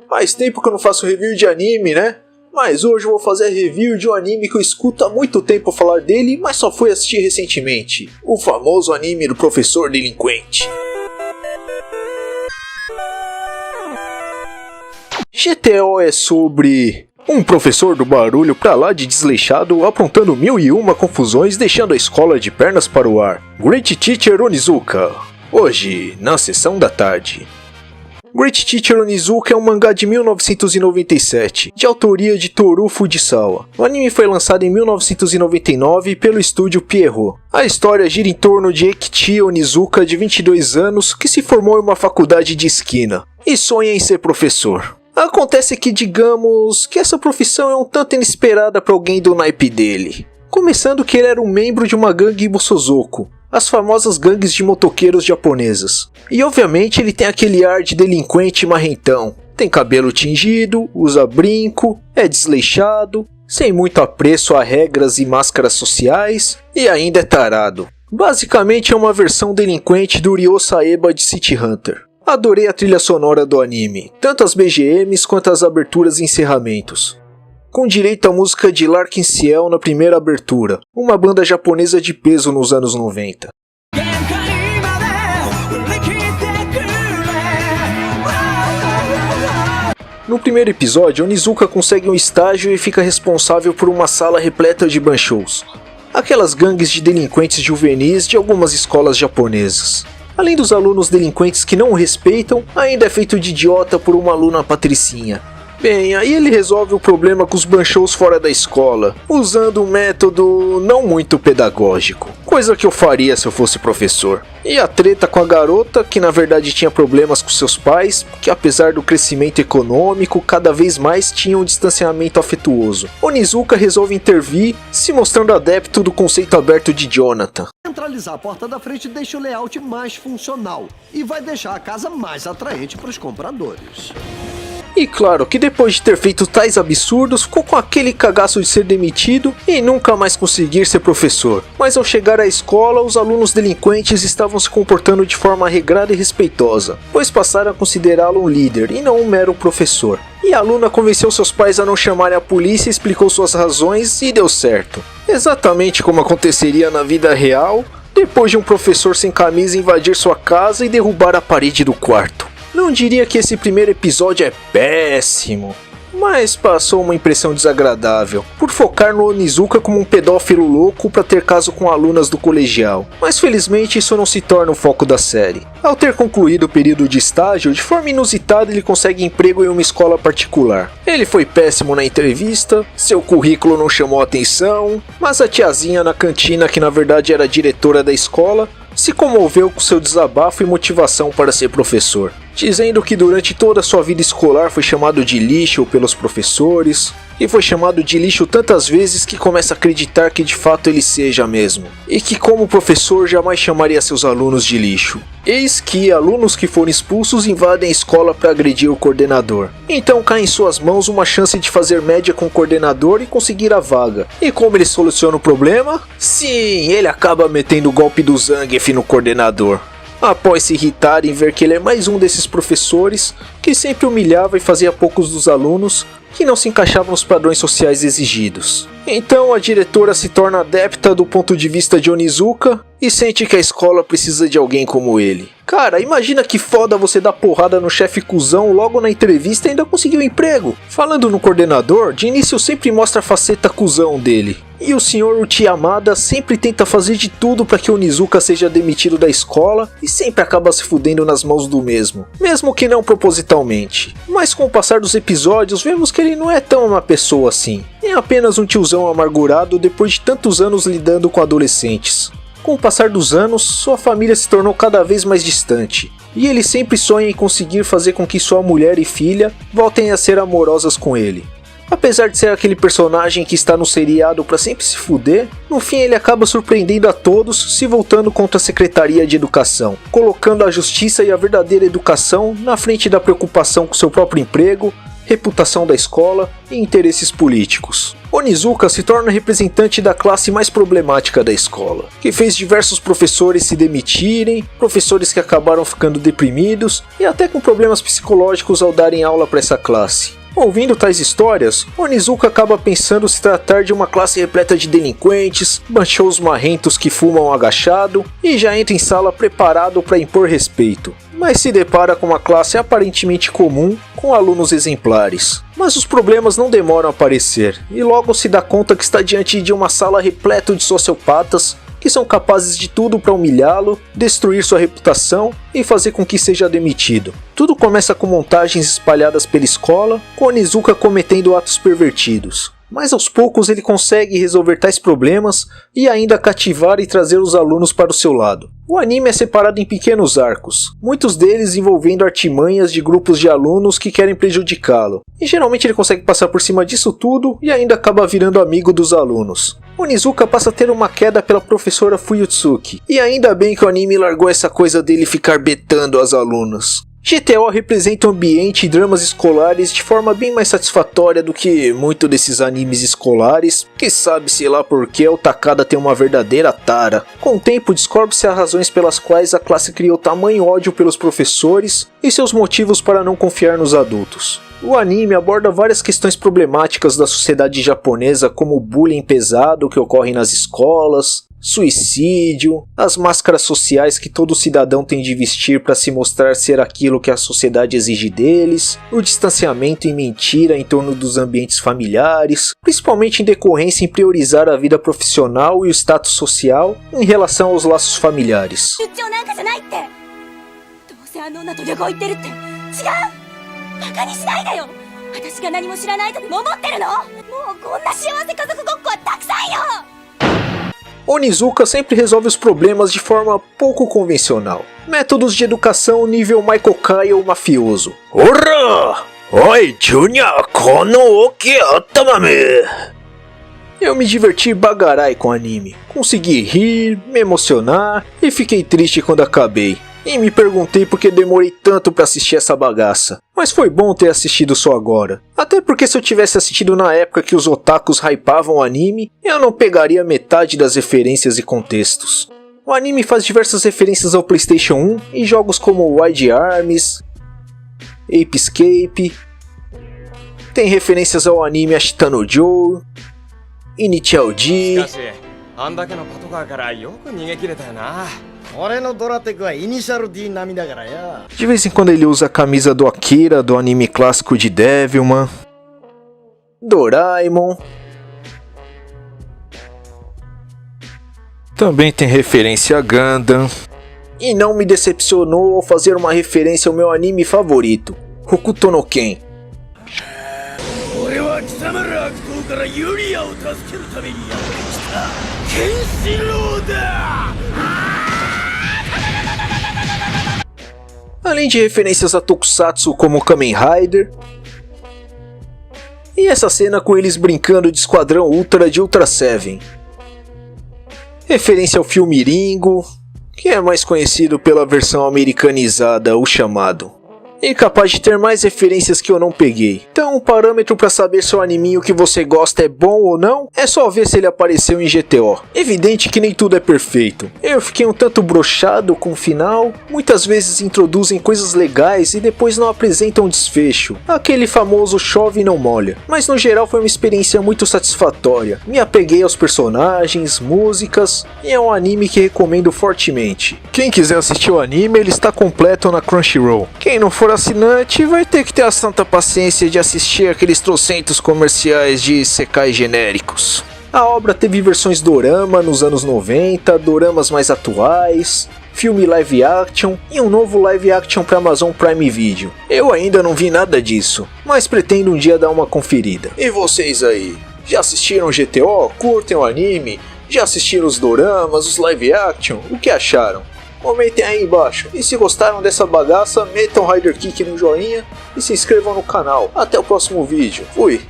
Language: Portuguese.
Faz tempo que eu não faço review de anime, né? Mas hoje eu vou fazer a review de um anime que eu escuto há muito tempo falar dele, mas só fui assistir recentemente. O famoso anime do professor delinquente. GTO é sobre um professor do barulho pra lá de desleixado, aprontando 1001 confusões, deixando a escola de pernas para o ar. Great Teacher Onizuka. Hoje, na sessão da tarde. Great Teacher Onizuka é um mangá de 1997, de autoria de Toru Fujisawa. O anime foi lançado em 1999 pelo estúdio Pierrot. A história gira em torno de Ekichi Onizuka, de 22 anos, que se formou em uma faculdade de esquina e sonha em ser professor. Acontece que, digamos, que essa profissão é um tanto inesperada para alguém do naipe dele. Começando que ele era um membro de uma gangue Musozoko, as famosas gangues de motoqueiros japonesas. E obviamente ele tem aquele ar de delinquente marrentão. Tem cabelo tingido, usa brinco, é desleixado, sem muito apreço a regras e máscaras sociais, e ainda é tarado. Basicamente é uma versão delinquente do Ryo Saeba de City Hunter. Adorei a trilha sonora do anime, tanto as BGMs quanto as aberturas e encerramentos. Com direito à música de Larkin Ciel na primeira abertura, uma banda japonesa de peso nos anos 90. No primeiro episódio, Onizuka consegue um estágio e fica responsável por uma sala repleta de banshous, aquelas gangues de delinquentes juvenis de algumas escolas japonesas. Além dos alunos delinquentes que não o respeitam, ainda é feito de idiota por uma aluna patricinha. Bem, aí ele resolve o problema com os banshous fora da escola, usando um método não muito pedagógico, coisa que eu faria se eu fosse professor. E a treta com a garota, que na verdade tinha problemas com seus pais, que apesar do crescimento econômico, cada vez mais tinha um distanciamento afetuoso. Onizuka resolve intervir, se mostrando adepto do conceito aberto de Jonathan. Centralizar a porta da frente deixa o layout mais funcional e vai deixar a casa mais atraente para os compradores. E claro que depois de ter feito tais absurdos, ficou com aquele cagaço de ser demitido e nunca mais conseguir ser professor. Mas ao chegar à escola, os alunos delinquentes estavam se comportando de forma regrada e respeitosa, pois passaram a considerá-lo um líder e não um mero professor. E a aluna convenceu seus pais a não chamarem a polícia, explicou suas razões e deu certo. Exatamente como aconteceria na vida real, depois de um professor sem camisa invadir sua casa e derrubar a parede do quarto. Não diria que esse primeiro episódio é péssimo, mas passou uma impressão desagradável, por focar no Onizuka como um pedófilo louco para ter caso com alunas do colegial. Mas felizmente isso não se torna o foco da série. Ao ter concluído o período de estágio, de forma inusitada ele consegue emprego em uma escola particular. Ele foi péssimo na entrevista, seu currículo não chamou atenção, mas a tiazinha na cantina, que na verdade era a diretora da escola, se comoveu com seu desabafo e motivação para ser professor, dizendo que durante toda a sua vida escolar foi chamado de lixo pelos professores, e foi chamado de lixo tantas vezes que começa a acreditar que de fato ele seja mesmo, e que como professor jamais chamaria seus alunos de lixo. Eis que alunos que foram expulsos invadem a escola para agredir o coordenador. Então cai em suas mãos uma chance de fazer média com o coordenador e conseguir a vaga. E como ele soluciona o problema? Sim, ele acaba metendo o golpe do Zangief no coordenador. Após se irritar em ver que ele é mais um desses professores que sempre humilhava e fazia poucos dos alunos que não se encaixavam nos padrões sociais exigidos. Então a diretora se torna adepta do ponto de vista de Onizuka e sente que a escola precisa de alguém como ele. Cara, imagina que foda você dar porrada no chefe cuzão logo na entrevista e ainda conseguir um emprego. Falando no coordenador, de início sempre mostra a faceta cuzão dele. E o Sr. Uchiyamada sempre tenta fazer de tudo para que Onizuka seja demitido da escola e sempre acaba se fudendo nas mãos do mesmo que não propositalmente. Mas com o passar dos episódios vemos que ele não é tão uma pessoa assim. É apenas um tiozão amargurado depois de tantos anos lidando com adolescentes. Com o passar dos anos, sua família se tornou cada vez mais distante, e ele sempre sonha em conseguir fazer com que sua mulher e filha voltem a ser amorosas com ele. Apesar de ser aquele personagem que está no seriado pra sempre se fuder, no fim ele acaba surpreendendo a todos, se voltando contra a Secretaria de Educação, colocando a justiça e a verdadeira educação na frente da preocupação com seu próprio emprego, reputação da escola e interesses políticos. Onizuka se torna representante da classe mais problemática da escola, que fez diversos professores se demitirem, professores que acabaram ficando deprimidos e até com problemas psicológicos ao darem aula para essa classe. Ouvindo tais histórias, Onizuka acaba pensando se tratar de uma classe repleta de delinquentes, banchos marrentos que fumam agachado e já entra em sala preparado para impor respeito. Mas se depara com uma classe aparentemente comum, com alunos exemplares. Mas os problemas não demoram a aparecer, e logo se dá conta que está diante de uma sala repleta de sociopatas que são capazes de tudo para humilhá-lo, destruir sua reputação e fazer com que seja demitido. Tudo começa com montagens espalhadas pela escola, com Onizuka cometendo atos pervertidos. Mas aos poucos ele consegue resolver tais problemas e ainda cativar e trazer os alunos para o seu lado. O anime é separado em pequenos arcos, muitos deles envolvendo artimanhas de grupos de alunos que querem prejudicá-lo. E geralmente ele consegue passar por cima disso tudo e ainda acaba virando amigo dos alunos. Onizuka passa a ter uma queda pela professora Fuyutsuki, e ainda bem que o anime largou essa coisa dele ficar betando as alunas. GTO representa o ambiente e dramas escolares de forma bem mais satisfatória do que muito desses animes escolares, que sabe-se lá porque o Takada tem uma verdadeira tara. Com o tempo descobre-se as razões pelas quais a classe criou tamanho ódio pelos professores e seus motivos para não confiar nos adultos. O anime aborda várias questões problemáticas da sociedade japonesa, como o bullying pesado que ocorre nas escolas, suicídio, as máscaras sociais que todo cidadão tem de vestir para se mostrar ser aquilo que a sociedade exige deles, o distanciamento e mentira em torno dos ambientes familiares, principalmente em decorrência em priorizar a vida profissional e o status social em relação aos laços familiares. Onizuka sempre resolve os problemas de forma pouco convencional. Métodos de educação nível Michael Kyle mafioso. Ora! Oi, Junior, kono oki atamame! Eu me diverti bagarai com o anime. Consegui rir, me emocionar e fiquei triste quando acabei. E me perguntei por que demorei tanto pra assistir essa bagaça. Mas foi bom ter assistido só agora. Até porque se eu tivesse assistido na época que os otakus hypavam o anime, eu não pegaria metade das referências e contextos. O anime faz diversas referências ao PlayStation 1 e jogos como Wide Arms, Ape Escape. Tem referências ao anime Ashita no Joe, Initial D. De vez em quando ele usa a camisa do Akira, do anime clássico de Devilman, Doraemon. Também tem referência a Gundam. E não me decepcionou ao fazer uma referência ao meu anime favorito, Hokuto no Ken. Além de referências a Tokusatsu como Kamen Rider, e essa cena com eles brincando de Esquadrão Ultra de Ultra Seven. Referência ao filme Ringo, que é mais conhecido pela versão americanizada, O Chamado. E capaz de ter mais referências que eu não peguei. Então o parâmetro para saber se o animinho que você gosta é bom ou não é só ver se ele apareceu em GTO. Evidente que nem tudo é perfeito. Eu fiquei um tanto broxado com o final. Muitas vezes introduzem coisas legais e depois não apresentam desfecho. Aquele famoso chove e não molha. Mas no geral foi uma experiência muito satisfatória. Me apeguei aos personagens, músicas e é um anime que recomendo fortemente. Quem quiser assistir o anime, ele está completo na Crunchyroll. Quem não for assinante vai ter que ter a santa paciência de assistir aqueles trocentos comerciais de isekai genéricos. A obra teve versões dorama nos anos 90, doramas mais atuais, filme live action e um novo live action para Amazon Prime Video. Eu ainda não vi nada disso, mas pretendo um dia dar uma conferida. E vocês aí? Já assistiram GTO? Curtem o anime? Já assistiram os doramas, os live action? O que acharam? Comentem aí embaixo. E se gostaram dessa bagaça, metam Rider Kick no joinha e se inscrevam no canal. Até o próximo vídeo. Fui!